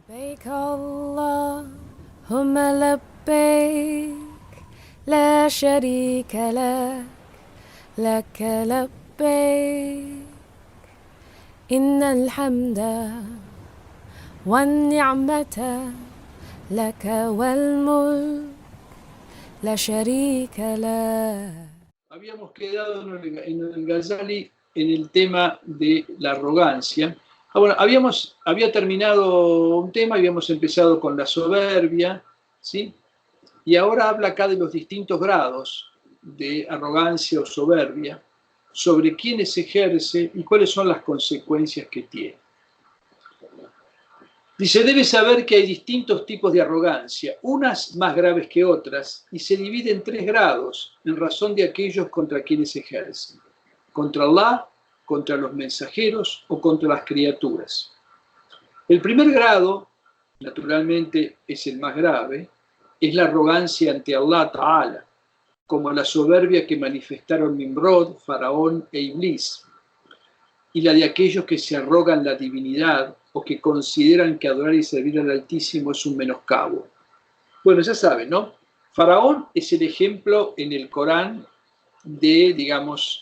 لبيك اللهم لبيك لا شريك لك لك لبيك إن الحمد والنعمة لك والملك لا شريك لك. Habíamos quedado en el Ghazali en el tema de la arrogancia. Bueno, había terminado un tema, habíamos empezado con la soberbia, ¿sí? Y ahora habla acá de los distintos grados de arrogancia o soberbia, sobre quiénes ejerce y cuáles son las consecuencias que tiene. Dice, debes saber que hay distintos tipos de arrogancia, unas más graves que otras, y se divide en 3 grados en razón de aquellos contra quienes ejercen. Contra Allah, contra los mensajeros o contra las criaturas. El primer grado, naturalmente es el más grave, es la arrogancia ante Allah Ta'ala, como la soberbia que manifestaron Nimrod, Faraón e Iblis, y la de aquellos que se arrogan la divinidad o que consideran que adorar y servir al Altísimo es un menoscabo. Bueno, ya saben, ¿no? Faraón es el ejemplo en el Corán de, digamos,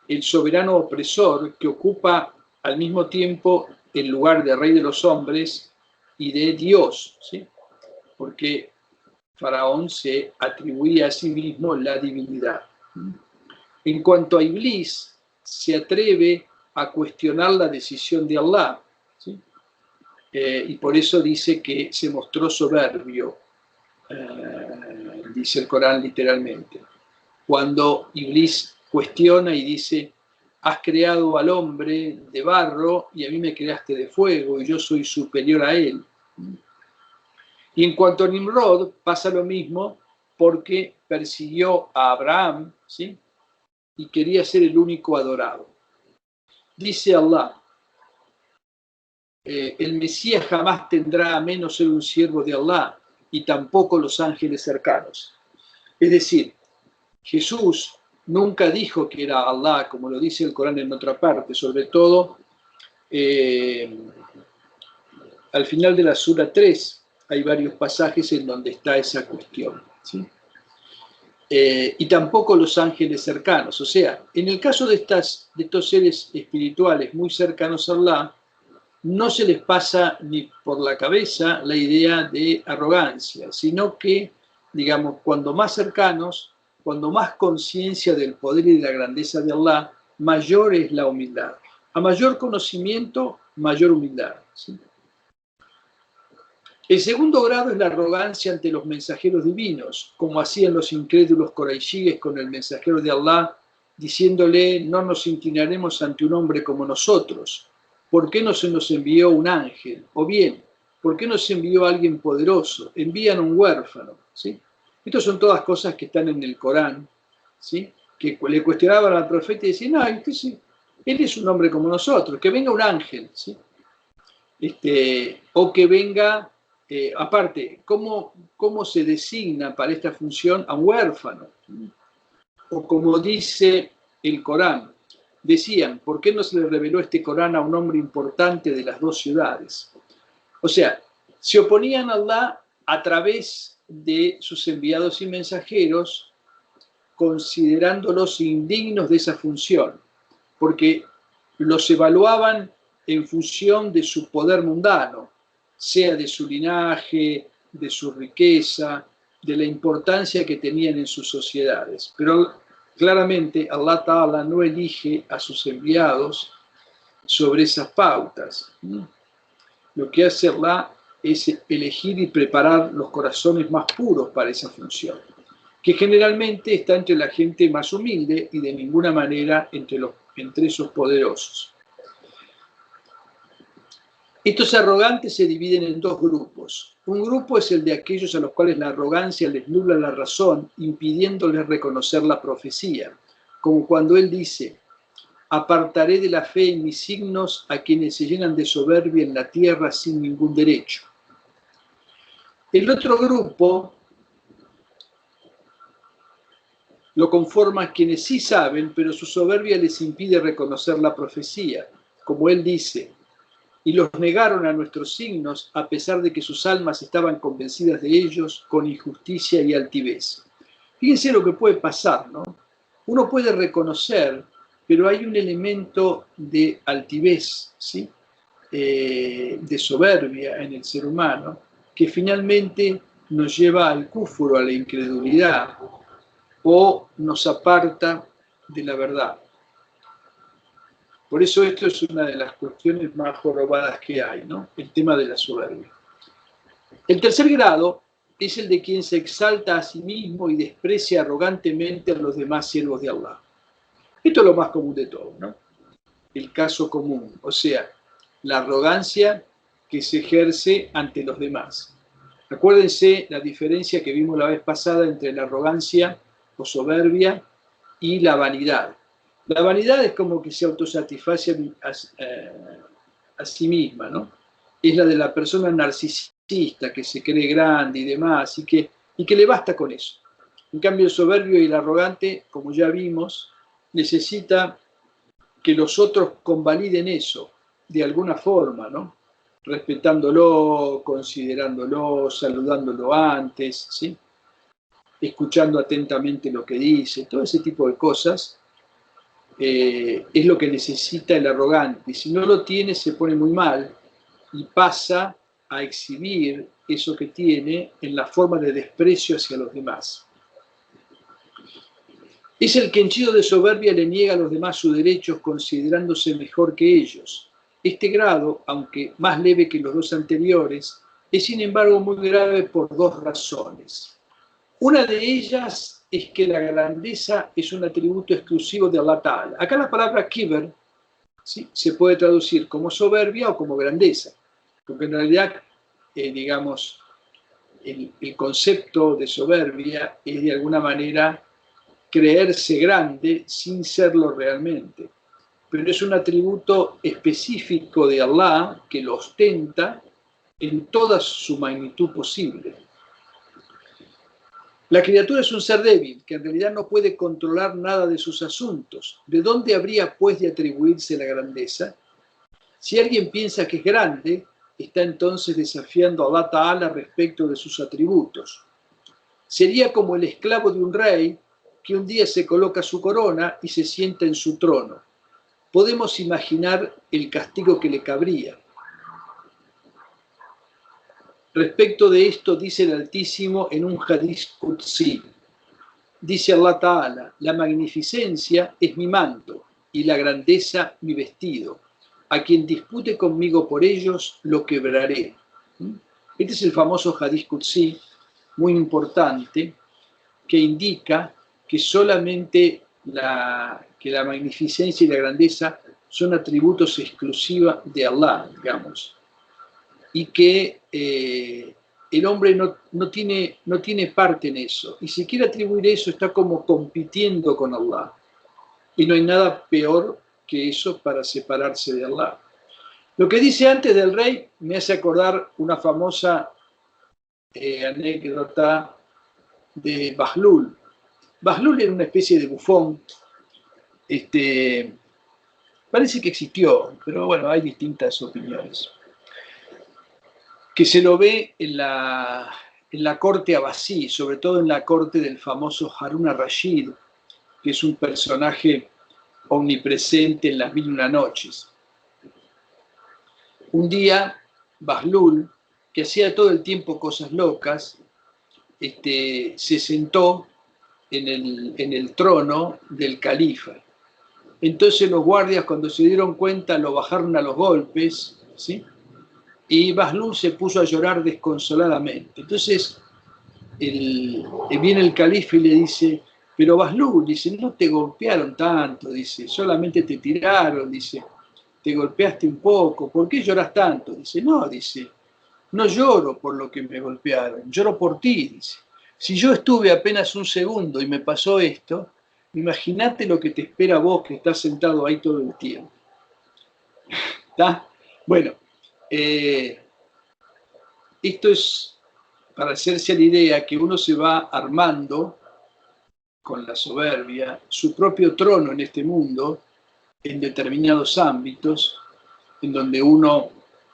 el soberano opresor que ocupa al mismo tiempo el lugar de rey de los hombres y de Dios, ¿sí? Porque Faraón se atribuía a sí mismo la divinidad. En cuanto a Iblis, se atreve a cuestionar la decisión de Allah, ¿sí? Y por eso dice que se mostró soberbio, dice el Corán literalmente. Cuando Iblis cuestiona y dice, has creado al hombre de barro y a mí me creaste de fuego y yo soy superior a él. Y en cuanto a Nimrod, pasa lo mismo porque persiguió a Abraham, ¿sí? Y quería ser el único adorado. Dice Allah, el Mesías jamás tendrá a menos ser un siervo de Allah y tampoco los ángeles cercanos. Es decir, Jesús nunca dijo que era Allah, como lo dice el Corán en otra parte, sobre todo al final de la Sura 3 hay varios pasajes en donde está esa cuestión, ¿sí? Y tampoco los ángeles cercanos. O sea, en el caso de estos seres espirituales muy cercanos a Allah, no se les pasa ni por la cabeza la idea de arrogancia, sino que, digamos, cuando más cercanos, cuando más conciencia del poder y de la grandeza de Allah, mayor es la humildad. A mayor conocimiento, mayor humildad, ¿sí? El segundo grado es la arrogancia ante los mensajeros divinos, como hacían los incrédulos coraishíes con el mensajero de Allah, diciéndole, no nos inclinaremos ante un hombre como nosotros. ¿Por qué no se nos envió un ángel? O bien, ¿por qué no se envió alguien poderoso? Envían un huérfano, ¿sí? Estas son todas cosas que están en el Corán, ¿sí? Que le cuestionaban al profeta y decían, no, él es un hombre como nosotros, que venga un ángel, ¿sí? O que venga, aparte, ¿cómo se designa para esta función a un huérfano? O como dice el Corán, decían, ¿por qué no se le reveló este Corán a un hombre importante de las 2 ciudades? O sea, se oponían a Allah a través de sus enviados y mensajeros, considerándolos indignos de esa función, porque los evaluaban en función de su poder mundano, sea de su linaje, de su riqueza, de la importancia que tenían en sus sociedades. Pero claramente Allah Ta'ala no elige a sus enviados sobre esas pautas. Lo que hace Allah es elegir y preparar los corazones más puros para esa función, que generalmente está entre la gente más humilde y de ninguna manera entre esos poderosos. Estos arrogantes se dividen en 2 grupos. Un grupo es el de aquellos a los cuales la arrogancia les nubla la razón, impidiéndoles reconocer la profecía, como cuando él dice, apartaré de la fe en mis signos a quienes se llenan de soberbia en la tierra sin ningún derecho. El otro grupo lo conforman quienes sí saben, pero su soberbia les impide reconocer la profecía, como él dice, y los negaron a nuestros signos a pesar de que sus almas estaban convencidas de ellos con injusticia y altivez. Fíjense lo que puede pasar, ¿no? Uno puede reconocer, pero hay un elemento de altivez, ¿sí? De soberbia en el ser humano, que finalmente nos lleva al kufur, a la incredulidad, o nos aparta de la verdad. Por eso esto es una de las cuestiones más jorobadas que hay, ¿no? El tema de la soberbia. El tercer grado es el de quien se exalta a sí mismo y desprecia arrogantemente a los demás siervos de Allah. Esto es lo más común de todo, ¿no? El caso común, o sea, la arrogancia que se ejerce ante los demás. Acuérdense la diferencia que vimos la vez pasada entre la arrogancia o soberbia y la vanidad. La vanidad es como que se autosatisface a sí misma, ¿no? Es la de la persona narcisista que se cree grande y demás, y que le basta con eso. En cambio, el soberbio y el arrogante, como ya vimos, necesita que los otros convaliden eso de alguna forma, ¿no? Respetándolo, considerándolo, saludándolo antes, ¿sí? Escuchando atentamente lo que dice, todo ese tipo de cosas. Es lo que necesita el arrogante. Y si no lo tiene, se pone muy mal y pasa a exhibir eso que tiene en la forma de desprecio hacia los demás. Es el que henchido de soberbia le niega a los demás sus derechos considerándose mejor que ellos. Este grado, aunque más leve que los dos anteriores, es sin embargo muy grave por dos razones. Una de ellas es que la grandeza es un atributo exclusivo de Allah Ta'ala. Acá la palabra kibr, ¿sí?, se puede traducir como soberbia o como grandeza, porque en realidad, digamos, el concepto de soberbia es de alguna manera creerse grande sin serlo realmente. Pero es un atributo específico de Allah que lo ostenta en toda su magnitud posible. La criatura es un ser débil, que en realidad no puede controlar nada de sus asuntos. ¿De dónde habría, pues, de atribuirse la grandeza? Si alguien piensa que es grande, está entonces desafiando a Allah Ta'ala respecto de sus atributos. Sería como el esclavo de un rey que un día se coloca su corona y se sienta en su trono. Podemos imaginar el castigo que le cabría. Respecto de esto dice el Altísimo en un hadith qudsi. Dice Allah Ta'ala: la magnificencia es mi manto y la grandeza mi vestido. A quien dispute conmigo por ellos, lo quebraré. Este es el famoso hadith qudsi, muy importante, que indica que solamente la magnificencia y la grandeza son atributos exclusivos de Allah, digamos. Y que el hombre no tiene parte en eso. Y si quiere atribuir eso, está como compitiendo con Allah. Y no hay nada peor que eso para separarse de Allah. Lo que dice antes del rey me hace acordar una famosa anécdota de Bahlul. Bahlul era una especie de bufón. Parece que existió, pero bueno, hay distintas opiniones. Que se lo ve en la corte abasí, sobre todo en la corte del famoso Harun al-Rashid, que es un personaje omnipresente en las 1001 noches. Un día, Bahlul, que hacía todo el tiempo cosas locas, se sentó en el trono del califa. Entonces los guardias, cuando se dieron cuenta, lo bajaron a los golpes, ¿sí? Y Bahlul se puso a llorar desconsoladamente. Entonces viene el califa y le dice: pero Bahlul, dice, no te golpearon tanto, dice, solamente te tiraron, dice, te golpeaste un poco, ¿por qué lloras tanto? Dice, no, dice, no lloro por lo que me golpearon, lloro por ti, dice. Si yo estuve apenas un segundo y me pasó esto, imagínate lo que te espera a vos que estás sentado ahí todo el tiempo. ¿Está? Bueno, esto es para hacerse la idea que uno se va armando con la soberbia su propio trono en este mundo, en determinados ámbitos, en donde uno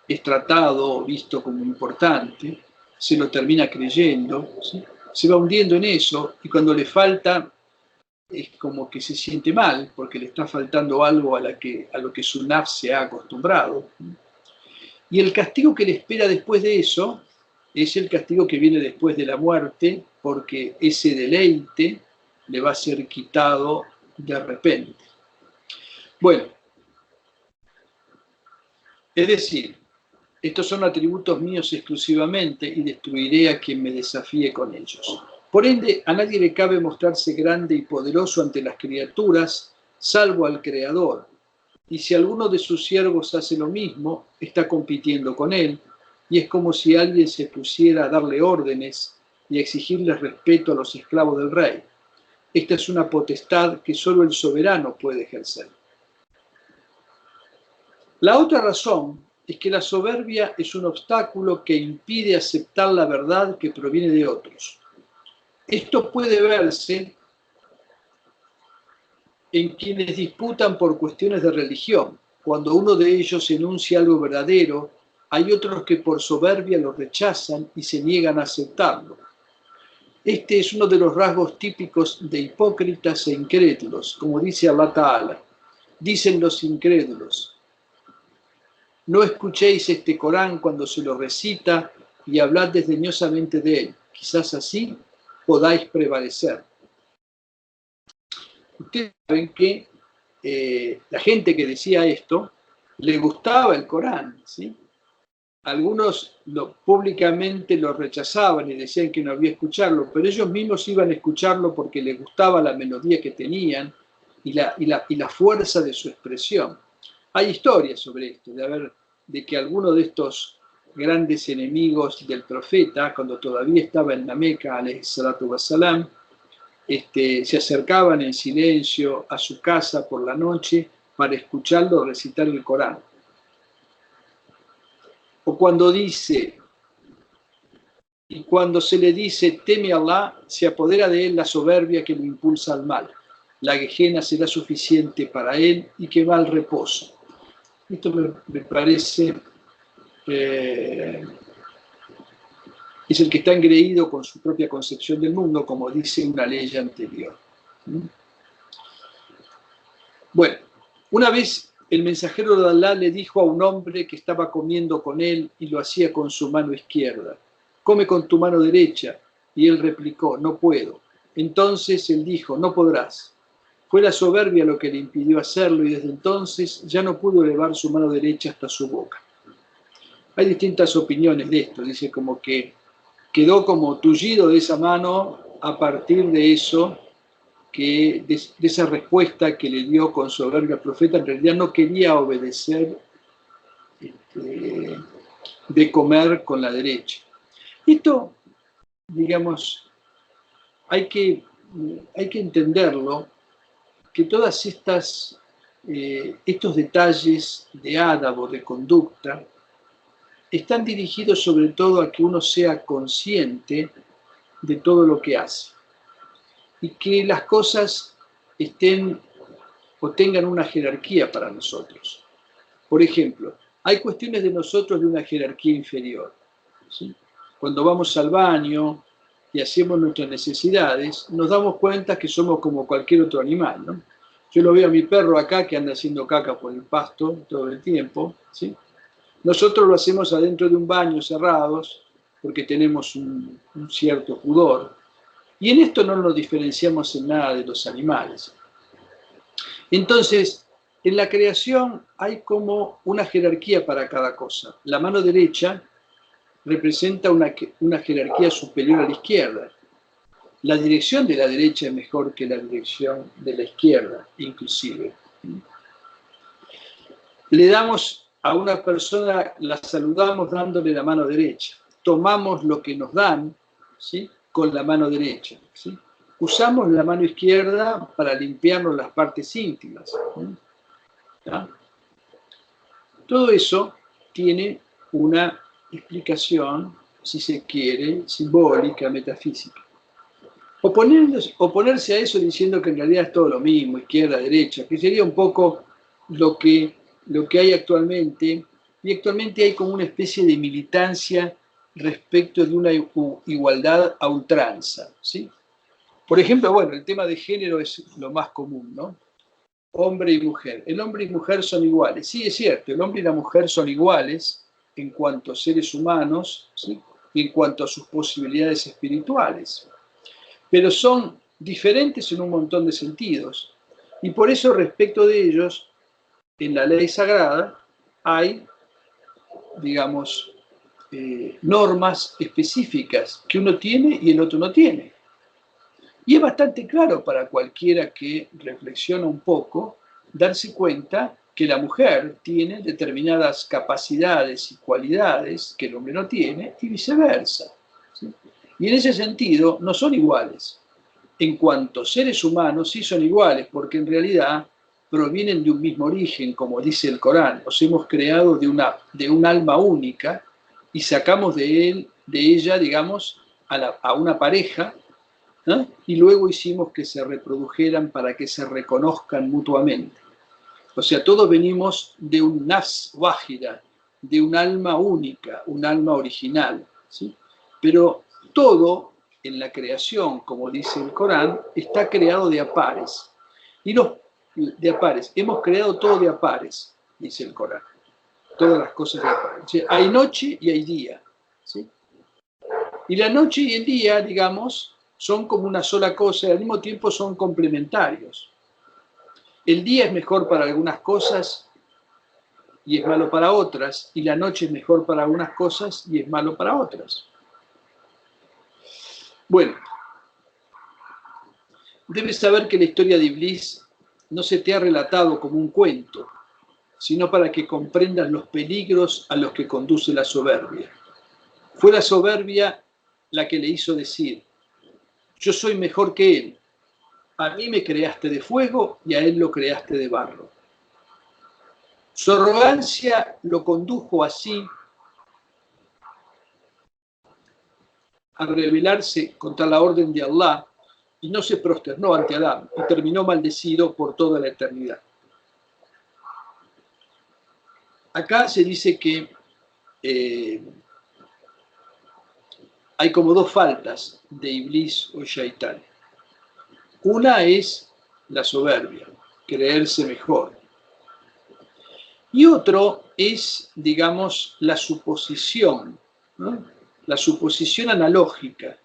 es tratado o visto como importante, se lo termina creyendo, ¿sí? Se va hundiendo en eso y cuando le falta es como que se siente mal porque le está faltando algo a lo que su nafs se ha acostumbrado. Y el castigo que le espera después de eso es el castigo que viene después de la muerte, porque ese deleite le va a ser quitado de repente. Bueno, es decir, estos son atributos míos exclusivamente y destruiré a quien me desafíe con ellos. Por ende, a nadie le cabe mostrarse grande y poderoso ante las criaturas, salvo al Creador. Y si alguno de sus siervos hace lo mismo, está compitiendo con él, y es como si alguien se pusiera a darle órdenes y a exigirle respeto a los esclavos del rey. Esta es una potestad que solo el soberano puede ejercer. La otra razón es que la soberbia es un obstáculo que impide aceptar la verdad que proviene de otros. Esto puede verse en quienes disputan por cuestiones de religión. Cuando uno de ellos enuncia algo verdadero, hay otros que por soberbia lo rechazan y se niegan a aceptarlo. Este es uno de los rasgos típicos de hipócritas e incrédulos, como dice Allah Ta'ala. Dicen los incrédulos: no escuchéis este Corán cuando se lo recita y hablad desdeñosamente de él. Quizás así podáis prevalecer. Ustedes saben que la gente que decía esto le gustaba el Corán, ¿sí? Algunos públicamente lo rechazaban y decían que no había que escucharlo, pero ellos mismos iban a escucharlo porque les gustaba la melodía que tenían y la fuerza de su expresión. Hay historias sobre esto, de que algunos de estos grandes enemigos del profeta, cuando todavía estaba en la Meca, alayhi salatu wassalam, se acercaban en silencio a su casa por la noche para escucharlo recitar el Corán. O cuando dice, y cuando se le dice, teme a Allah, se apodera de él la soberbia que lo impulsa al mal. La Gehenna será suficiente para él y que va al reposo. Esto me parece es el que está engreído con su propia concepción del mundo, como dice una ley anterior. Bueno, una vez el mensajero de Allah le dijo a un hombre que estaba comiendo con él y lo hacía con su mano izquierda: come con tu mano derecha. Y él replicó: no puedo. Entonces él dijo: no podrás. Fue la soberbia lo que le impidió hacerlo y desde entonces ya no pudo elevar su mano derecha hasta su boca. Hay distintas opiniones de esto. Dice como que quedó como tullido de esa mano a partir de eso, de esa respuesta que le dio con soberbia al profeta. En realidad no quería obedecer de comer con la derecha. Esto, digamos, hay que entenderlo, que todas estos detalles de adab o de conducta están dirigidos sobre todo a que uno sea consciente de todo lo que hace y que las cosas estén o tengan una jerarquía para nosotros. Por ejemplo, hay cuestiones de nosotros de una jerarquía inferior, ¿sí? Cuando vamos al baño y hacemos nuestras necesidades, nos damos cuenta que somos como cualquier otro animal, ¿no? Yo lo veo a mi perro acá que anda haciendo caca por el pasto todo el tiempo, ¿sí? Nosotros lo hacemos adentro de un baño cerrados porque tenemos un cierto pudor. Y en esto no nos diferenciamos en nada de los animales. Entonces, en la creación hay como una jerarquía para cada cosa. La mano derecha representa una jerarquía superior a la izquierda. La dirección de la derecha es mejor que la dirección de la izquierda, inclusive. Le damos a una persona, la saludamos dándole la mano derecha. Tomamos lo que nos dan, ¿sí?, con la mano derecha, ¿sí? Usamos la mano izquierda para limpiarnos las partes íntimas, ¿sí? Todo eso tiene una explicación, si se quiere, simbólica, metafísica. Oponerse a eso diciendo que en realidad es todo lo mismo, izquierda, derecha, que sería un poco lo que hay actualmente y actualmente hay como una especie de militancia respecto de una igualdad a ultranza, ¿sí? Por ejemplo, bueno, el tema de género es lo más común, ¿no? Hombre y mujer. El hombre y mujer son iguales. Sí, es cierto, el hombre y la mujer son iguales en cuanto a seres humanos, ¿sí? Y en cuanto a sus posibilidades espirituales. Pero son diferentes en un montón de sentidos. Y por eso, respecto de ellos, en la ley sagrada hay, digamos, normas específicas que uno tiene y el otro no tiene. Y es bastante claro para cualquiera que reflexiona un poco darse cuenta que la mujer tiene determinadas capacidades y cualidades que el hombre no tiene y viceversa, ¿sí? Y en ese sentido no son iguales. En cuanto a seres humanos sí son iguales, porque en realidad provienen de un mismo origen, como dice el Corán. Nos hemos creado de un alma única y sacamos de ella, digamos, a una pareja, ¿eh? Y luego hicimos que se reprodujeran para que se reconozcan mutuamente. O sea, todos venimos de un nafs wahida, de un alma única, un alma original, ¿sí? Pero todo en la creación, como dice el Corán, está creado de a pares. Y de a pares, hemos creado todo de a pares, dice el Corán. Todas las cosas de a pares. O sea, hay noche y hay día, ¿sí? Y la noche y el día, digamos, son como una sola cosa y al mismo tiempo son complementarios. El día es mejor para algunas cosas y es malo para otras, y la noche es mejor para algunas cosas y es malo para otras. Bueno, debes saber que la historia de Iblis no se te ha relatado como un cuento, sino para que comprendas los peligros a los que conduce la soberbia. Fue la soberbia la que le hizo decir: yo soy mejor que él. A mí me creaste de fuego y a él lo creaste de barro. Su arrogancia lo condujo así a rebelarse contra la orden de Allah y no se prosternó ante Adán y terminó maldecido por toda la eternidad. Acá se dice que hay como dos faltas de Iblis o Shaitán. Una es la soberbia, creerse mejor. Y otro es, digamos, la suposición, ¿no? La suposición analógica.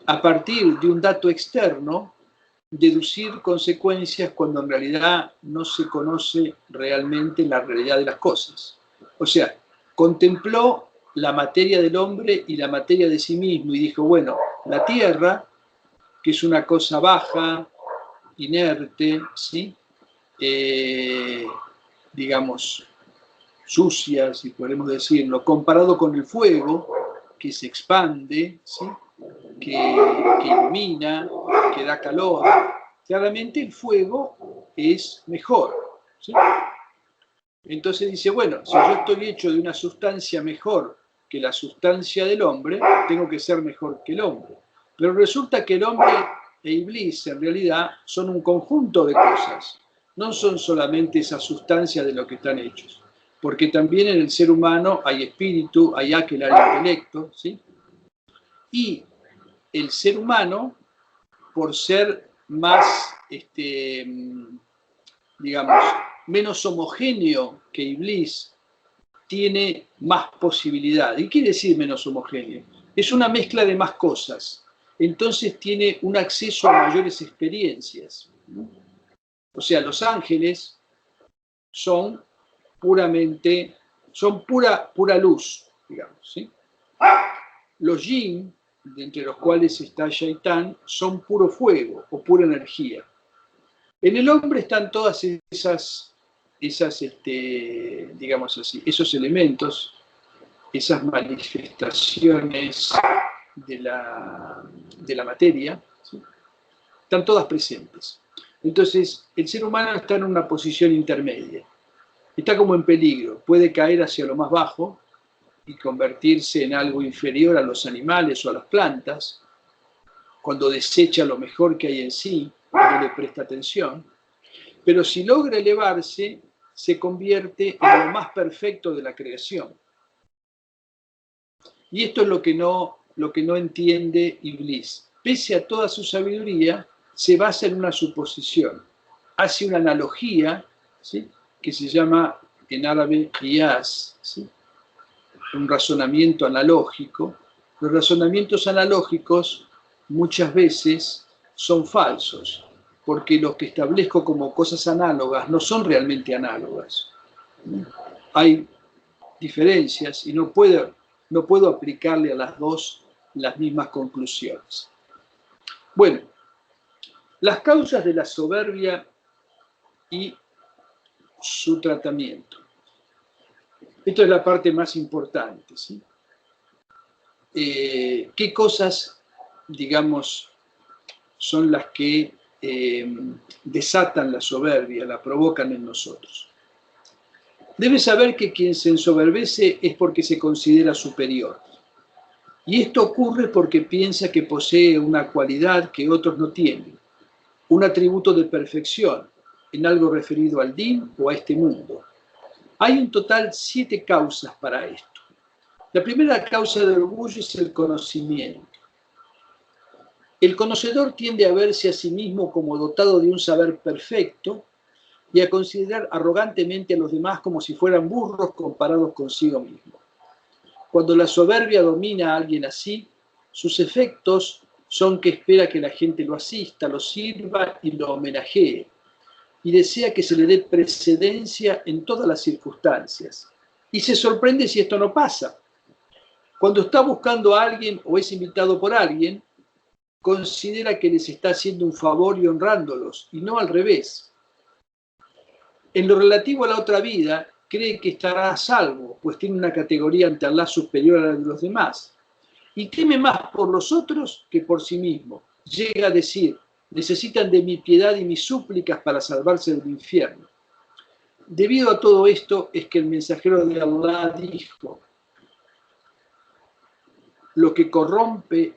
A partir de un dato externo, deducir consecuencias cuando en realidad no se conoce realmente la realidad de las cosas. O sea, contempló la materia del hombre y la materia de sí mismo y dijo, bueno, la tierra, que es una cosa baja, inerte, ¿sí? Digamos, sucia, si podemos decirlo, comparado con el fuego, que se expande, ¿sí? que ilumina, que da calor. Claramente el fuego es mejor, ¿sí? Entonces dice, bueno, si yo estoy hecho de una sustancia mejor que la sustancia del hombre, tengo que ser mejor que el hombre. Pero resulta que el hombre e Iblis en realidad son un conjunto de cosas. No son solamente esa sustancia de lo que están hechos. Porque también en el ser humano hay espíritu, hay aquel, hay intelecto, ¿sí? Y el ser humano, por ser más, digamos, menos homogéneo que Iblis, tiene más posibilidad. ¿Y qué quiere decir menos homogéneo? Es una mezcla de más cosas. Entonces tiene un acceso a mayores experiencias. O sea, los ángeles son puramente, son pura luz, digamos, ¿sí? Los jinn, entre los cuales está Shaitán, son puro fuego o pura energía. En el hombre están todas esas digamos así, esos elementos, esas manifestaciones de la materia, ¿sí? Están todas presentes. Entonces, el ser humano está en una posición intermedia. Está como en peligro, puede caer hacia lo más bajo y convertirse en algo inferior a los animales o a las plantas, cuando desecha lo mejor que hay en sí, no le presta atención. Pero si logra elevarse, se convierte en lo más perfecto de la creación. Y esto es lo que no entiende Iblis. Pese a toda su sabiduría, se basa en una suposición. Hace una analogía, ¿sí?, que se llama en árabe qiyas, ¿sí?, un razonamiento analógico. Los razonamientos analógicos muchas veces son falsos, porque los que establezco como cosas análogas no son realmente análogas. Hay diferencias y no puedo aplicarle a las dos las mismas conclusiones. Bueno, las causas de la soberbia y su tratamiento. Esto es la parte más importante, ¿sí? ¿Qué cosas, digamos, son las que desatan la soberbia, la provocan en nosotros? Debes saber que quien se ensoberbece es porque se considera superior. Y esto ocurre porque piensa que posee una cualidad que otros no tienen, un atributo de perfección en algo referido al din o a este mundo. Hay en total 7 causas para esto. La primera causa de orgullo es el conocimiento. El conocedor tiende a verse a sí mismo como dotado de un saber perfecto y a considerar arrogantemente a los demás como si fueran burros comparados consigo mismo. Cuando la soberbia domina a alguien así, sus efectos son que espera que la gente lo asista, lo sirva y lo homenajee, y desea que se le dé precedencia en todas las circunstancias. Y se sorprende si esto no pasa. Cuando está buscando a alguien o es invitado por alguien, considera que les está haciendo un favor y honrándolos, y no al revés. En lo relativo a la otra vida, cree que estará a salvo, pues tiene una categoría ante Allah superior a la de los demás. Y teme más por los otros que por sí mismo. Llega a decir, necesitan de mi piedad y mis súplicas para salvarse del infierno. Debido a todo esto es que el mensajero de Allah dijo, lo que corrompe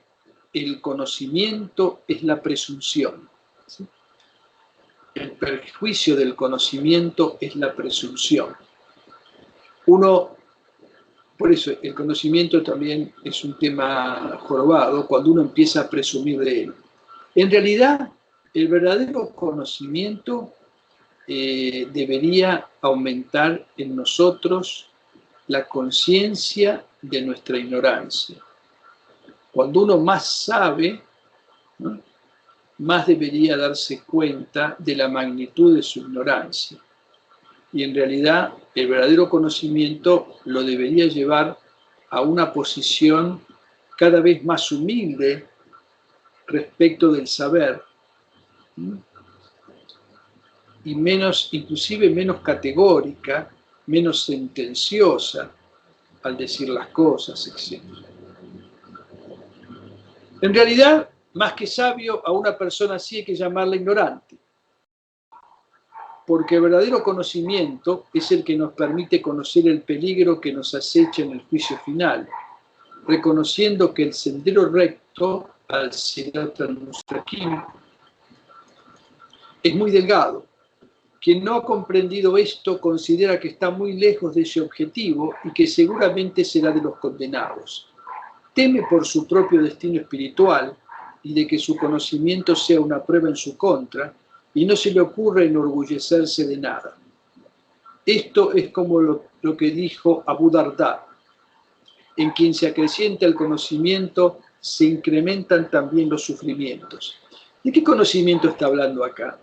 el conocimiento es la presunción. ¿Sí? El perjuicio del conocimiento es la presunción. Por eso el conocimiento también es un tema jorobado cuando uno empieza a presumir de él. En realidad, el verdadero conocimiento debería aumentar en nosotros la conciencia de nuestra ignorancia. Cuando uno más sabe, ¿no?, más debería darse cuenta de la magnitud de su ignorancia. Y en realidad el verdadero conocimiento lo debería llevar a una posición cada vez más humilde respecto del saber, ¿no?, y inclusive menos categórica, menos sentenciosa al decir las cosas, etc. En realidad, más que sabio, a una persona así hay que llamarla ignorante, porque el verdadero conocimiento es el que nos permite conocer el peligro que nos acecha en el juicio final, reconociendo que el sendero recto al Sirat al-Mustaqim es muy delgado. Quien no ha comprendido esto considera que está muy lejos de ese objetivo y que seguramente será de los condenados. Teme por su propio destino espiritual y de que su conocimiento sea una prueba en su contra, y no se le ocurre enorgullecerse de nada. Esto es como lo que dijo Abu Darda: en quien se acrecienta el conocimiento, se incrementan también los sufrimientos. ¿De qué conocimiento está hablando acá?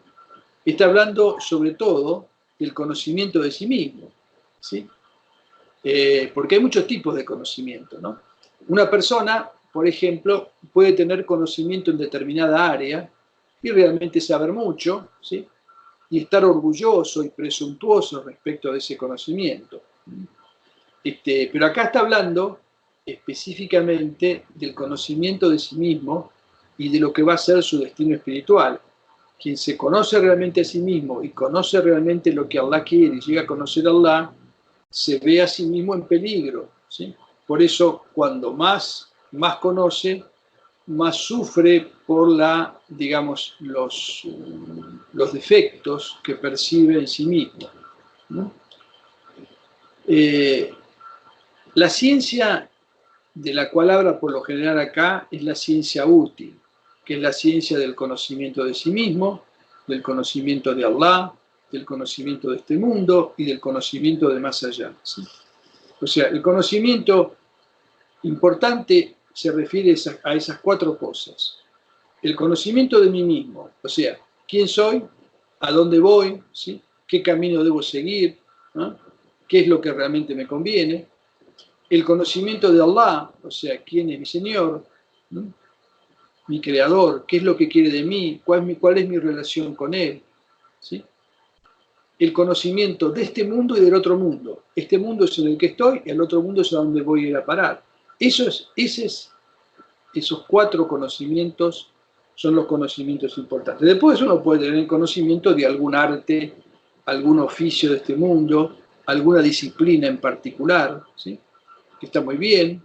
Está hablando sobre todo del conocimiento de sí mismo, ¿sí? Porque hay muchos tipos de conocimiento, ¿no? Una persona, por ejemplo, puede tener conocimiento en determinada área y realmente saber mucho, ¿sí?, y estar orgulloso y presuntuoso respecto de ese conocimiento. Pero acá está hablando específicamente del conocimiento de sí mismo y de lo que va a ser su destino espiritual. Quien se conoce realmente a sí mismo y conoce realmente lo que Allah quiere y llega a conocer a Allah, se ve a sí mismo en peligro, ¿sí? Por eso, cuando más conoce, más sufre por los defectos que percibe en sí mismo. ¿no? La ciencia de la cual habla por lo general acá es la ciencia útil, que es la ciencia del conocimiento de sí mismo, del conocimiento de Allah, del conocimiento de este mundo y del conocimiento de más allá, ¿sí? O sea, el conocimiento importante se refiere a esas cuatro cosas. El conocimiento de mí mismo, o sea, quién soy, a dónde voy, ¿sí? Qué camino debo seguir, ¿no? Qué es lo que realmente me conviene. El conocimiento de Allah, o sea, quién es mi Señor, ¿no? Mi Creador, qué es lo que quiere de mí, cuál es mi relación con Él, ¿sí? El conocimiento de este mundo y del otro mundo. Este mundo es en el que estoy, y el otro mundo es a donde voy a ir a parar. Esos cuatro conocimientos son los conocimientos importantes. Después uno puede tener conocimiento de algún arte, algún oficio de este mundo, alguna disciplina en particular, ¿sí? Que está muy bien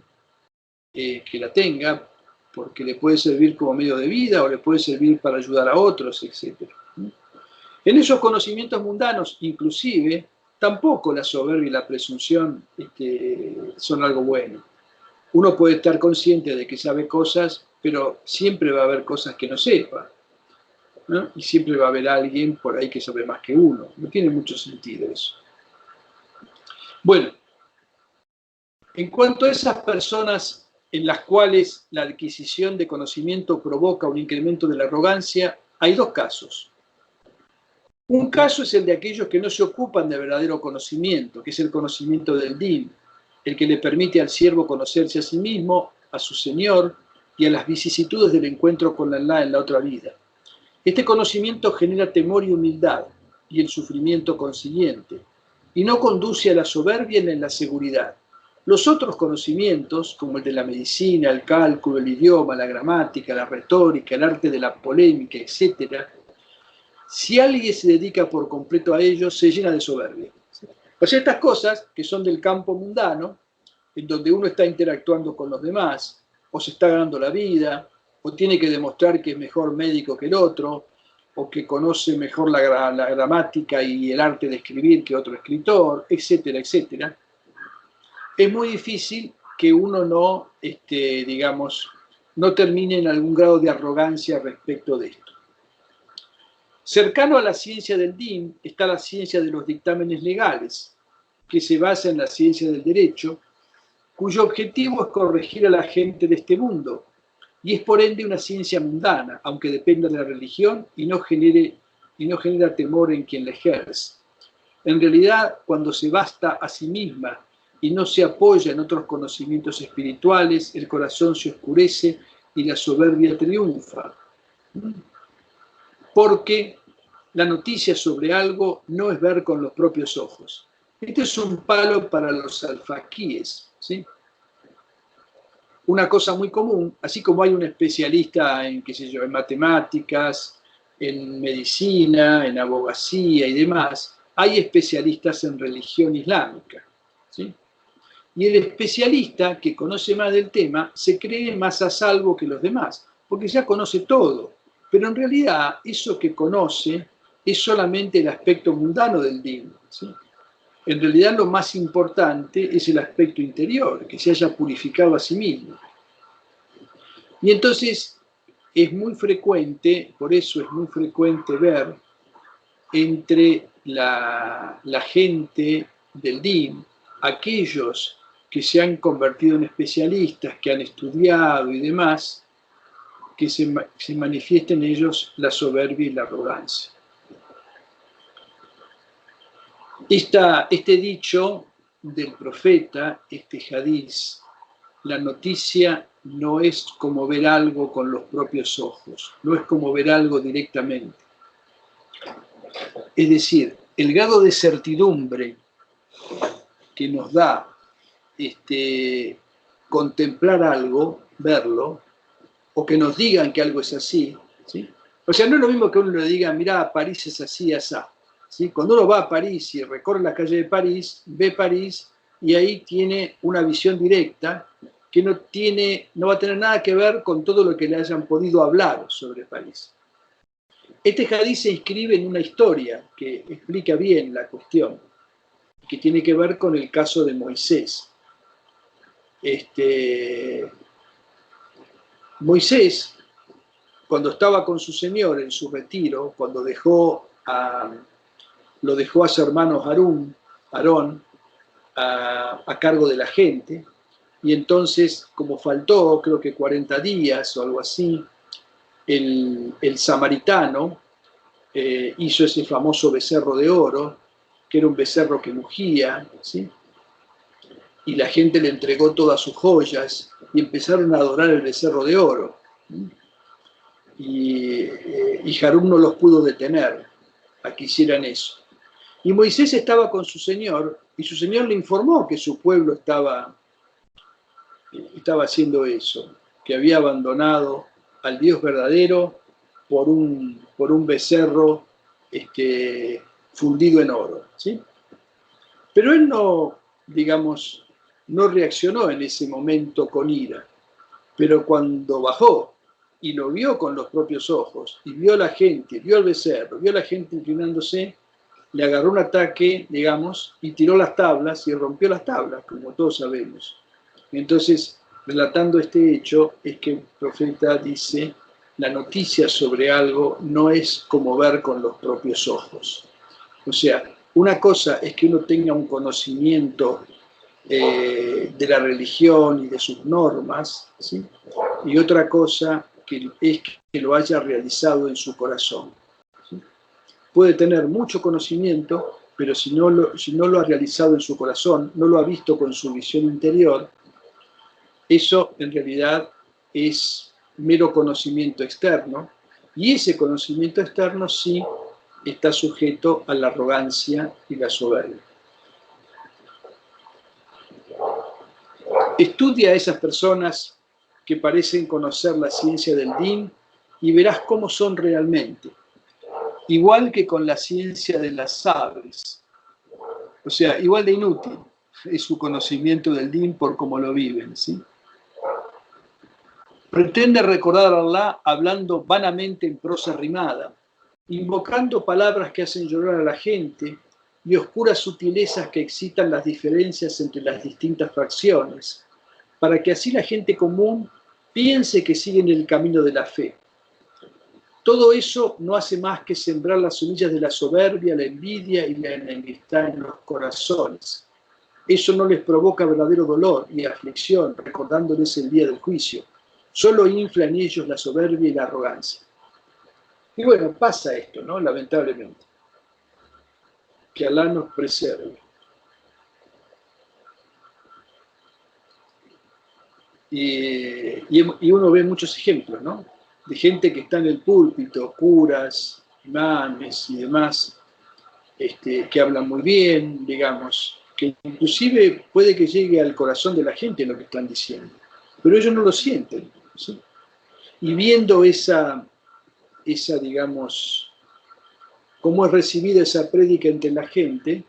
que la tenga, porque le puede servir como medio de vida o le puede servir para ayudar a otros, etc. En esos conocimientos mundanos, inclusive, tampoco la soberbia y la presunción son algo bueno. Uno puede estar consciente de que sabe cosas, pero siempre va a haber cosas que no sepa, ¿no? Y siempre va a haber alguien por ahí que sabe más que uno. No tiene mucho sentido eso. Bueno, en cuanto a esas personas en las cuales la adquisición de conocimiento provoca un incremento de la arrogancia, hay dos casos. Un caso es el de aquellos que no se ocupan de verdadero conocimiento, que es el conocimiento del din, el que le permite al siervo conocerse a sí mismo, a su Señor y a las vicisitudes del encuentro con Allah en la otra vida. Este conocimiento genera temor y humildad y el sufrimiento consiguiente, y no conduce a la soberbia ni a la seguridad. Los otros conocimientos, como el de la medicina, el cálculo, el idioma, la gramática, la retórica, el arte de la polémica, etc., si alguien se dedica por completo a ellos, se llena de soberbia. O sea, estas cosas que son del campo mundano, en donde uno está interactuando con los demás, o se está ganando la vida, o tiene que demostrar que es mejor médico que el otro, o que conoce mejor la gramática y el arte de escribir que otro escritor, etcétera, etcétera, es muy difícil que uno no, no termine en algún grado de arrogancia respecto de esto. Cercano a la ciencia del din está la ciencia de los dictámenes legales, que se basa en la ciencia del derecho, cuyo objetivo es corregir a la gente de este mundo, y es por ende una ciencia mundana, aunque dependa de la religión y no genera temor en quien la ejerce. En realidad, cuando se basta a sí misma y no se apoya en otros conocimientos espirituales, el corazón se oscurece y la soberbia triunfa. Porque la noticia sobre algo no es ver con los propios ojos. Este es un palo para los alfaquíes, ¿sí? Una cosa muy común, así como hay un especialista en, qué sé yo, en matemáticas, en medicina, en abogacía y demás, hay especialistas en religión islámica, ¿sí? Y el especialista que conoce más del tema se cree más a salvo que los demás, porque ya conoce todo. Pero en realidad eso que conoce es solamente el aspecto mundano del din, ¿sí? En realidad lo más importante es el aspecto interior, que se haya purificado a sí mismo. Y entonces es muy frecuente, por eso es muy frecuente ver entre la gente del din, aquellos que se han convertido en especialistas, que han estudiado y demás, que se manifiesta en ellos la soberbia y la arrogancia. Este dicho del profeta, este hadiz, la noticia no es como ver algo con los propios ojos, no es como ver algo directamente. Es decir, el grado de certidumbre que nos da contemplar algo, verlo, o que nos digan que algo es así, ¿sí? O sea, no es lo mismo que uno le diga, mirá, París es así, asá. ¿Sí? Cuando uno va a París y recorre la calle de París, ve París y ahí tiene una visión directa que no va a tener nada que ver con todo lo que le hayan podido hablar sobre París. Este hadiz se inscribe en una historia que explica bien la cuestión. que tiene que ver con el caso de Moisés. Moisés, cuando estaba con su Señor en su retiro, cuando lo dejó a su hermano Aarón a cargo de la gente, y entonces, como faltó, creo que 40 días o algo así, el samaritano hizo ese famoso becerro de oro, que era un becerro que mugía, ¿sí? Y la gente le entregó todas sus joyas y empezaron a adorar el becerro de oro. Y Harún no los pudo detener a que hicieran eso. Y Moisés estaba con su Señor, y su Señor le informó que su pueblo estaba haciendo eso, que había abandonado al Dios verdadero por un becerro fundido en oro, ¿sí? Pero él no, digamos, no reaccionó en ese momento con ira. Pero cuando bajó y lo vio con los propios ojos, y vio a la gente, vio al becerro, vio a la gente inclinándose, le agarró un ataque, digamos, y tiró las tablas y rompió las tablas, como todos sabemos. Entonces, relatando este hecho, es que el profeta dice, la noticia sobre algo no es como ver con los propios ojos. O sea, una cosa es que uno tenga un conocimiento de la religión y de sus normas, ¿sí? Y otra cosa es que lo haya realizado en su corazón, ¿sí? Puede tener mucho conocimiento, pero si no lo ha realizado en su corazón, no lo ha visto con su visión interior, eso en realidad es mero conocimiento externo, y ese conocimiento externo sí está sujeto a la arrogancia y la soberbia. Estudia a esas personas que parecen conocer la ciencia del din y verás cómo son realmente. Igual que con la ciencia de las aves. O sea, igual de inútil es su conocimiento del din por cómo lo viven, ¿sí? Pretende recordar a Allah hablando vanamente en prosa rimada, invocando palabras que hacen llorar a la gente y oscuras sutilezas que excitan las diferencias entre las distintas fracciones, para que así la gente común piense que siguen el camino de la fe. Todo eso no hace más que sembrar las semillas de la soberbia, la envidia y la enemistad en los corazones. Eso no les provoca verdadero dolor y aflicción, recordándoles el día del juicio. Solo infla en ellos la soberbia y la arrogancia. Y bueno, pasa esto, ¿no? Lamentablemente. Que Alá nos preserve. Y uno ve muchos ejemplos, ¿no? De gente que está en el púlpito, curas, imanes y demás, que hablan muy bien, digamos, que inclusive puede que llegue al corazón de la gente lo que están diciendo, pero ellos no lo sienten, ¿sí? Y viendo esa, digamos, cómo es recibida esa prédica entre la gente,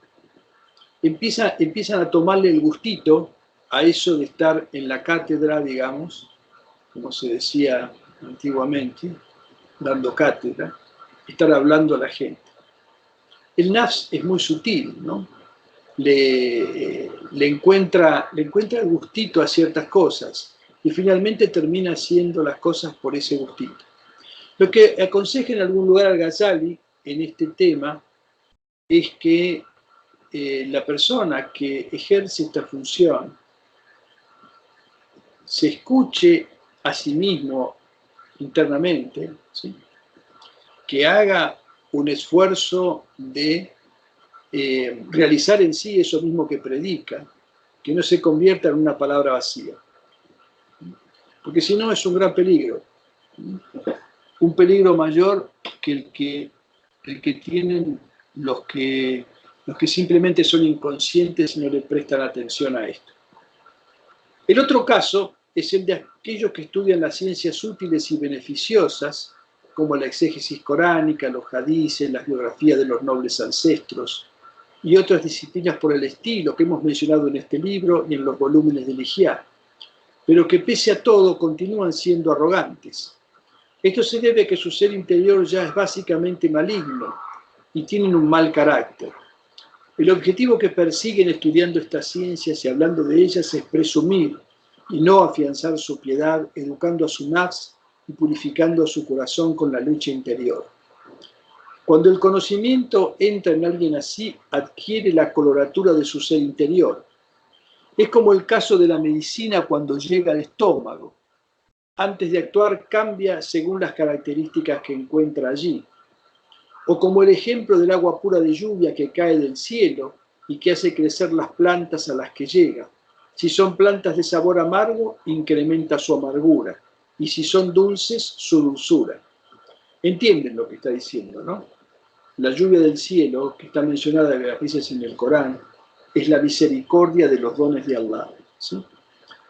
empiezan a tomarle el gustito a eso de estar en la cátedra, digamos, como se decía antiguamente, dando cátedra, estar hablando a la gente. El nafs es muy sutil, ¿no? Le encuentra el gustito a ciertas cosas y finalmente termina haciendo las cosas por ese gustito. Lo que aconseja en algún lugar al Ghazali en este tema es que la persona que ejerce esta función se escuche a sí mismo internamente, ¿sí? Que haga un esfuerzo de realizar en sí eso mismo que predica, que no se convierta en una palabra vacía. Porque si no es un gran peligro. Un peligro mayor que el que tienen los que simplemente son inconscientes y no le prestan atención a esto. El otro caso es el de aquellos que estudian las ciencias útiles y beneficiosas, como la exégesis coránica, los hadices, las biografías de los nobles ancestros, y otras disciplinas por el estilo que hemos mencionado en este libro y en los volúmenes de Ligiá, pero que pese a todo continúan siendo arrogantes. Esto se debe a que su ser interior ya es básicamente maligno y tienen un mal carácter. El objetivo que persiguen estudiando estas ciencias y hablando de ellas es presumir y no afianzar su piedad, educando a su nafs y purificando su corazón con la lucha interior. Cuando el conocimiento entra en alguien así, adquiere la coloratura de su ser interior. Es como el caso de la medicina cuando llega al estómago. Antes de actuar, cambia según las características que encuentra allí. O como el ejemplo del agua pura de lluvia que cae del cielo y que hace crecer las plantas a las que llega. Si son plantas de sabor amargo, incrementa su amargura. Y si son dulces, su dulzura. ¿Entienden lo que está diciendo, no? La lluvia del cielo, que está mencionada varias veces en el Corán, es la misericordia de los dones de Allah, ¿sí?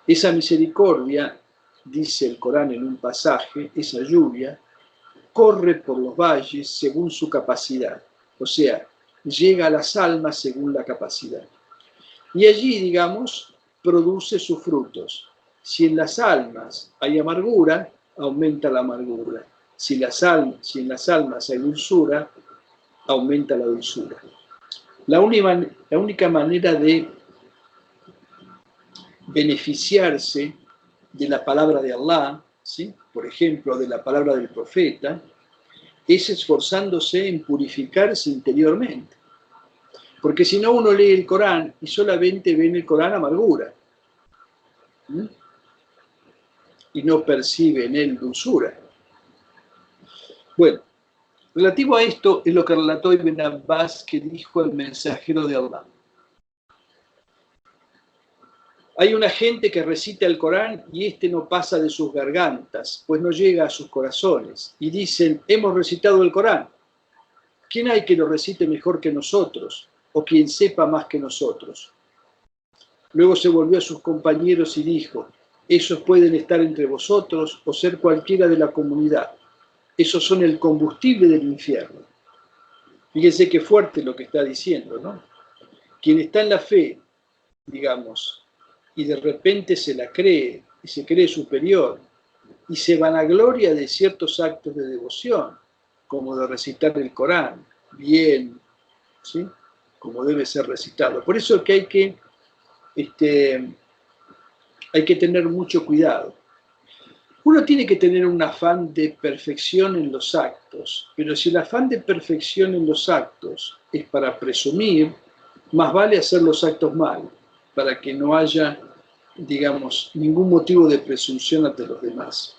Esa misericordia, dice el Corán en un pasaje, esa lluvia, corre por los valles según su capacidad, o sea, llega a las almas según la capacidad. Y allí, digamos, produce sus frutos. Si en las almas hay amargura, aumenta la amargura. Si en las almas hay dulzura, aumenta la dulzura. La única manera de beneficiarse de la palabra de Allah, ¿sí? Por ejemplo, de la palabra del profeta, es esforzándose en purificarse interiormente. Porque si no, uno lee el Corán y solamente ve en el Corán amargura. ¿Mm? Y no percibe en él dulzura. Bueno, relativo a esto es lo que relató Ibn Abbas, que dijo el mensajero de Allah. Hay una gente que recita el Corán y este no pasa de sus gargantas, pues no llega a sus corazones. Y dicen, hemos recitado el Corán. ¿Quién hay que lo recite mejor que nosotros? ¿O quien sepa más que nosotros? Luego se volvió a sus compañeros y dijo, esos pueden estar entre vosotros o ser cualquiera de la comunidad. Esos son el combustible del infierno. Fíjense qué fuerte lo que está diciendo, ¿no? Quien está en la fe, digamos, y de repente se la cree y se cree superior y se vanagloria de ciertos actos de devoción, como de recitar el Corán, bien, ¿sí? Como debe ser recitado. Por eso es que hay que tener mucho cuidado. Uno tiene que tener un afán de perfección en los actos, pero si el afán de perfección en los actos es para presumir, más vale hacer los actos mal, para que no haya, digamos, ningún motivo de presunción ante los demás.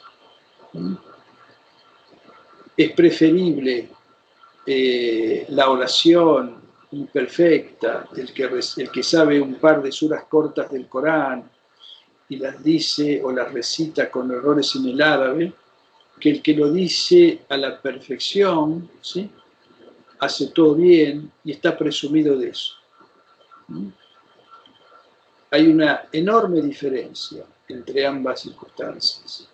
Es preferible la oración imperfecta, el que sabe un par de suras cortas del Corán y las dice o las recita con errores en el árabe, que el que lo dice a la perfección, ¿sí? Hace todo bien y está presumido de eso. Hay una enorme diferencia entre ambas circunstancias.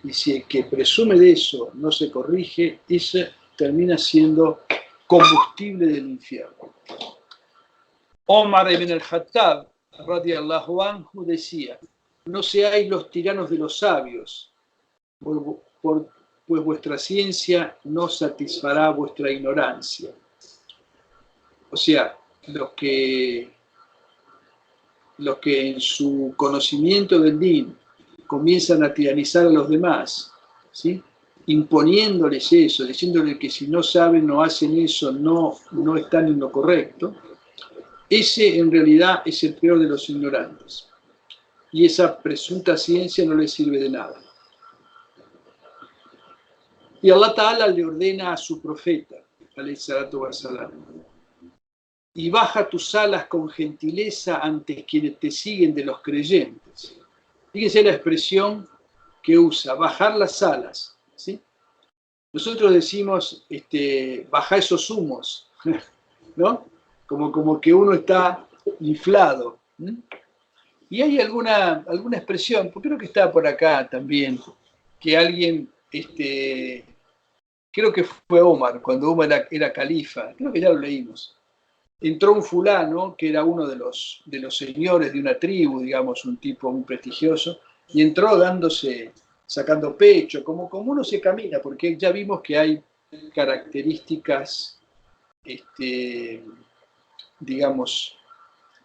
Y si el que presume de eso no se corrige, ese termina siendo combustible del infierno. Omar ibn al-Khattab, radiyallahu anhu, decía, no seáis los tiranos de los sabios, pues vuestra ciencia no satisfará vuestra ignorancia. O sea, los que en su conocimiento del din comienzan a tiranizar a los demás, ¿sí? Imponiéndoles eso, diciéndoles que si no saben, no hacen eso, no están en lo correcto, ese en realidad es el peor de los ignorantes. Y esa presunta ciencia no les sirve de nada. Y Allah Ta'ala le ordena a su profeta, alayhi salatu wa salam, y baja tus alas con gentileza ante quienes te siguen de los creyentes. Fíjense la expresión que usa, bajar las alas, ¿sí? Nosotros decimos, baja esos humos, ¿no? Como que uno está inflado. Y hay alguna expresión, porque creo que está por acá también, que alguien, creo que fue Omar, cuando Omar era califa, creo que ya lo leímos. Entró un fulano, que era uno de los señores de una tribu, digamos, un tipo muy prestigioso, y entró sacando pecho, como uno se camina, porque ya vimos que hay características digamos,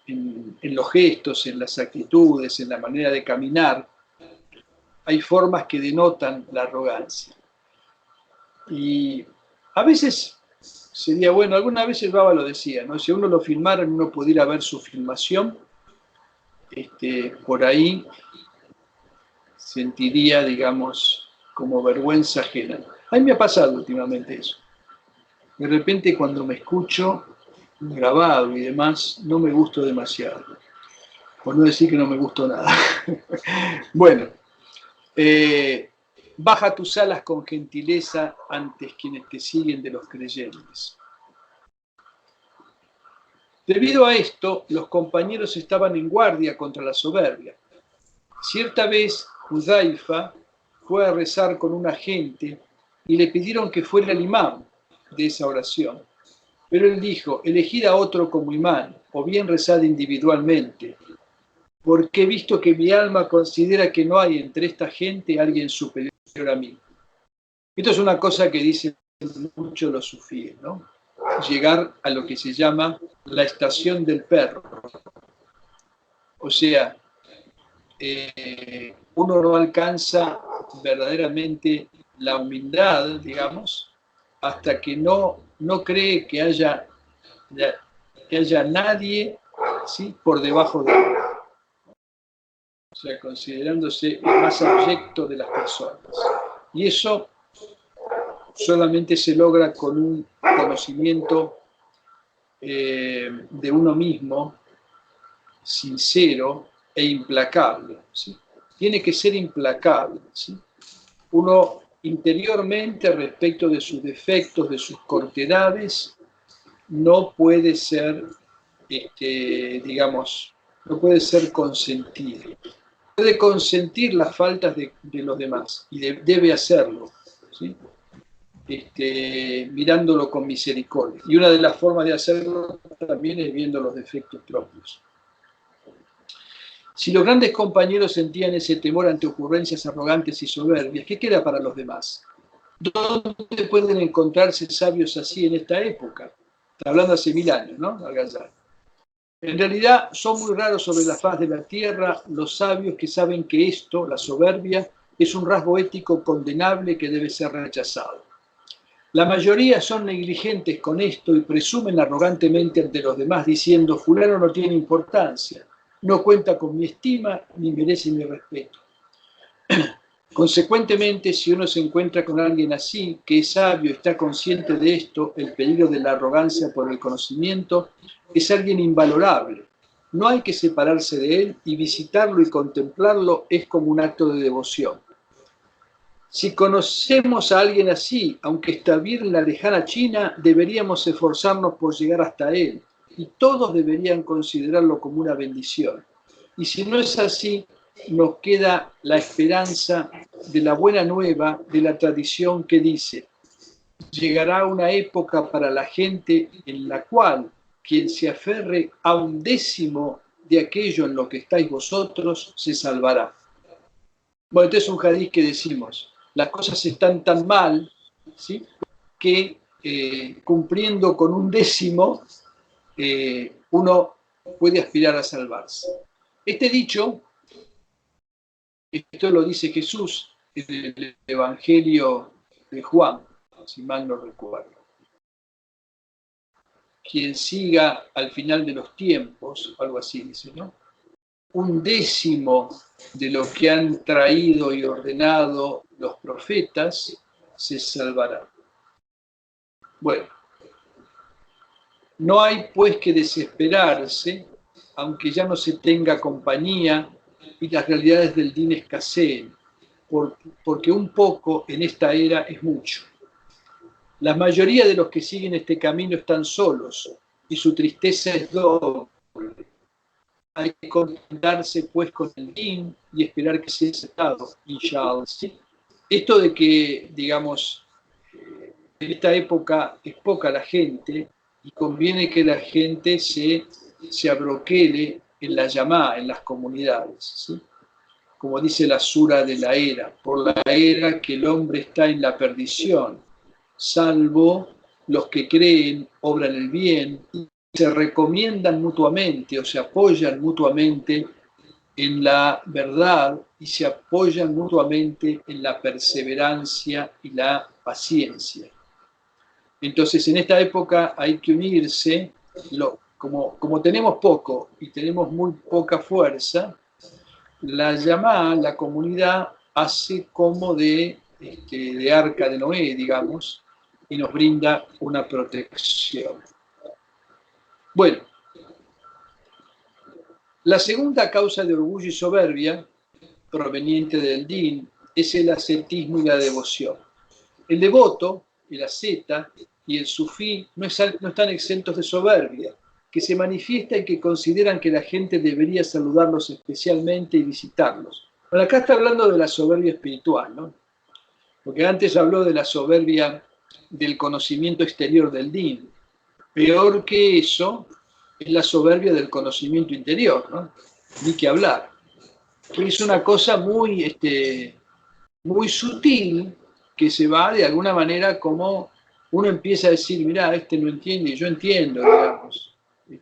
en los gestos, en las actitudes, en la manera de caminar, hay formas que denotan la arrogancia. Y a veces sería bueno, algunas veces Baba lo decía, ¿no? Si a uno lo filmaran, uno pudiera ver su filmación, por ahí sentiría, digamos, como vergüenza ajena. A mí me ha pasado últimamente eso. De repente cuando me escucho grabado y demás, no me gusto demasiado. Por no decir que no me gustó nada. Bueno, baja tus alas con gentileza antes quienes te siguen de los creyentes. Debido a esto, los compañeros estaban en guardia contra la soberbia. Cierta vez, Hudhaifa fue a rezar con una gente y le pidieron que fuera el imán de esa oración. Pero él dijo, elegid a otro como imán, o bien rezad individualmente, porque he visto que mi alma considera que no hay entre esta gente alguien superior a mí. Esto es una cosa que dicen mucho los sufíes, ¿no? Llegar a lo que se llama la estación del perro. O sea, uno no alcanza verdaderamente la humildad, digamos, hasta que no cree que haya nadie, ¿sí?, por debajo de él. O sea, considerándose el más abyecto de las personas. Y eso solamente se logra con un conocimiento de uno mismo, sincero e implacable, ¿sí? Tiene que ser implacable, ¿sí? Uno interiormente, respecto de sus defectos, de sus cortedades, no puede ser, digamos, no puede ser consentido. Puede consentir las faltas de los demás y debe hacerlo, ¿sí? Mirándolo con misericordia. Y una de las formas de hacerlo también es viendo los defectos propios. Si los grandes compañeros sentían ese temor ante ocurrencias arrogantes y soberbias, ¿qué queda para los demás? ¿Dónde pueden encontrarse sabios así en esta época? Está hablando hace 1000 años, ¿no? Al-Ghazali. En realidad son muy raros sobre la faz de la tierra los sabios que saben que esto, la soberbia, es un rasgo ético condenable que debe ser rechazado. La mayoría son negligentes con esto y presumen arrogantemente ante los demás diciendo, fulano no tiene importancia, no cuenta con mi estima ni merece mi respeto. Consecuentemente, si uno se encuentra con alguien así, que es sabio, está consciente de esto, el peligro de la arrogancia por el conocimiento, es alguien invalorable. No hay que separarse de él y visitarlo y contemplarlo es como un acto de devoción. Si conocemos a alguien así, aunque está bien en la lejana China, deberíamos esforzarnos por llegar hasta él y todos deberían considerarlo como una bendición. Y si no es así, nos queda la esperanza de la buena nueva de la tradición que dice, llegará una época para la gente en la cual quien se aferre a un décimo de aquello en lo que estáis vosotros se salvará. Bueno, este es un hadiz que decimos, las cosas están tan mal, ¿sí?, que cumpliendo con un décimo uno puede aspirar a salvarse. Este dicho, esto lo dice Jesús en el Evangelio de Juan, si mal no recuerdo. Quien siga al final de los tiempos, algo así dice, ¿no?, un décimo de lo que han traído y ordenado los profetas, se salvará. Bueno, no hay pues que desesperarse, aunque ya no se tenga compañía y las realidades del din escaseen, porque un poco en esta era es mucho. La mayoría de los que siguen este camino están solos y su tristeza es doble. Hay que contentarse pues con el din y esperar que sea aceptado, inshallah. Esto de que, digamos, en esta época es poca la gente y conviene que la gente se abroquele en la llamá, en las comunidades, ¿sí? Como dice la sura de la era, por la era que el hombre está en la perdición, salvo los que creen, obran el bien se recomiendan mutuamente o se apoyan mutuamente en la verdad y se apoyan mutuamente en la perseverancia y la paciencia. Entonces, en esta época hay que unirse, como tenemos poco y tenemos muy poca fuerza, la llamada, la comunidad, hace como de arca de Noé, digamos, y nos brinda una protección. Bueno, la segunda causa de orgullo y soberbia, proveniente del din, es el ascetismo y la devoción. El devoto, el asceta y el sufí no están exentos de soberbia, que se manifiesta en que consideran que la gente debería saludarlos especialmente y visitarlos. Bueno, acá está hablando de la soberbia espiritual, ¿no? Porque antes habló de la soberbia del conocimiento exterior del din. Peor que eso es la soberbia del conocimiento interior, ¿no? Ni que hablar. Es una cosa muy, muy sutil que se va de alguna manera como uno empieza a decir, mirá, este no entiende y yo entiendo, digamos.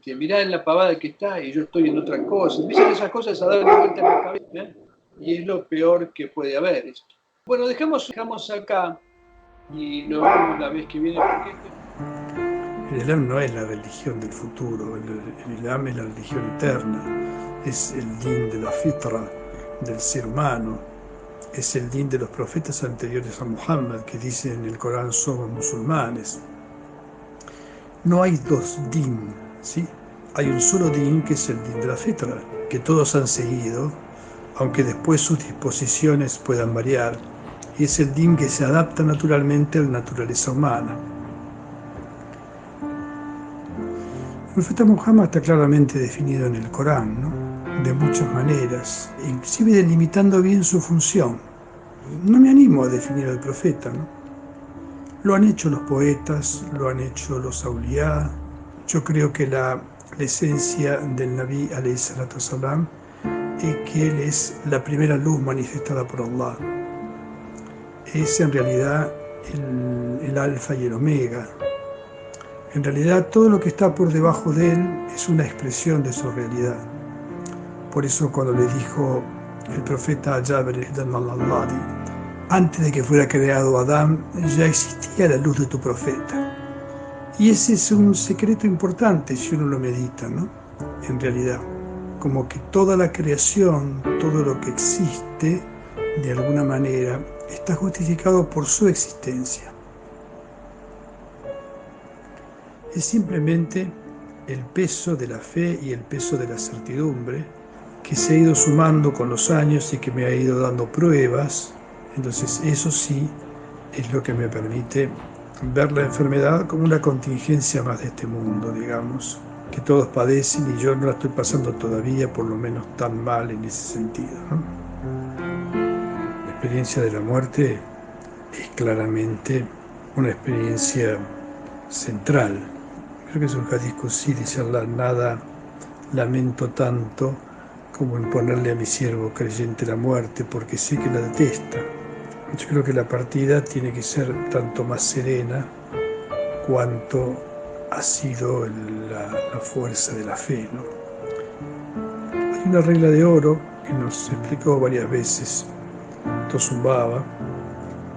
Mirá en la pavada que está y yo estoy en otra cosa. Empiezan esas cosas a darle vuelta en la cabeza, ¿eh? Y es lo peor que puede haber esto. Bueno, dejamos acá y nos vemos la vez que viene. El Islam no es la religión del futuro, el Islam es la religión eterna, es el din de la fitra del ser humano, es el din de los profetas anteriores a Muhammad que dicen en el Corán somos musulmanes. No hay dos din, ¿sí? Hay un solo din que es el din de la fitra, que todos han seguido, aunque después sus disposiciones puedan variar, y es el din que se adapta naturalmente a la naturaleza humana. El profeta Muhammad está claramente definido en el Corán, ¿no? De muchas maneras, inclusive delimitando bien su función. No me animo a definir al profeta, ¿no? Lo han hecho los poetas, lo han hecho los auliyá. Yo creo que la esencia del Nabi alayhi salatu wasalam es que él es la primera luz manifestada por Allah. Es en realidad el alfa y el omega. En realidad todo lo que está por debajo de él es una expresión de su realidad. Por eso cuando le dijo el profeta a Jabir al-Alladi, antes de que fuera creado Adán, ya existía la luz de tu profeta. Y ese es un secreto importante si uno lo medita, ¿no? En realidad, como que toda la creación, todo lo que existe, de alguna manera, está justificado por su existencia. Es simplemente el peso de la fe y el peso de la certidumbre que se ha ido sumando con los años y que me ha ido dando pruebas. Entonces eso sí es lo que me permite ver la enfermedad como una contingencia más de este mundo, digamos, que todos padecen y yo no la estoy pasando todavía por lo menos tan mal en ese sentido, ¿no? La experiencia de la muerte es claramente una experiencia central. Creo que es un hadith qudsi, dice Allah, nada lamento tanto como en ponerle a mi siervo creyente la muerte, porque sé que la detesta. Yo creo que la partida tiene que ser tanto más serena cuanto ha sido la fuerza de la fe, ¿no? Hay una regla de oro que nos explicó varias veces Tosun Baba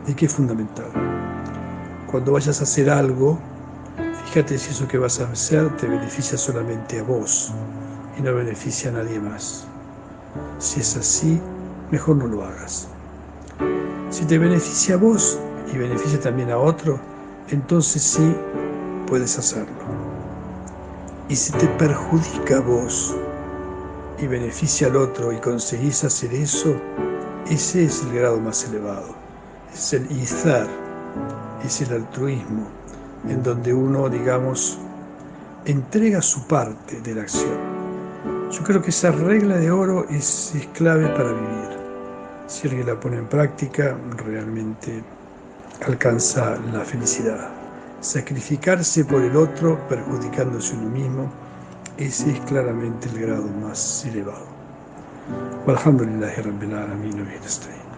y que es fundamental. Cuando vayas a hacer algo, fíjate si eso que vas a hacer te beneficia solamente a vos y no beneficia a nadie más. Si es así, mejor no lo hagas. Si te beneficia a vos y beneficia también a otro, entonces sí puedes hacerlo. Y si te perjudica a vos y beneficia al otro y conseguís hacer eso, ese es el grado más elevado. Es el izar, es el altruismo, en donde uno, digamos, entrega su parte de la acción. Yo creo que esa regla de oro es clave para vivir. Si alguien la pone en práctica, realmente alcanza la felicidad. Sacrificarse por el otro, perjudicándose uno mismo, ese es claramente el grado más elevado. Walhamdulillahi Rabbil Alamin wa bihi nasta'in.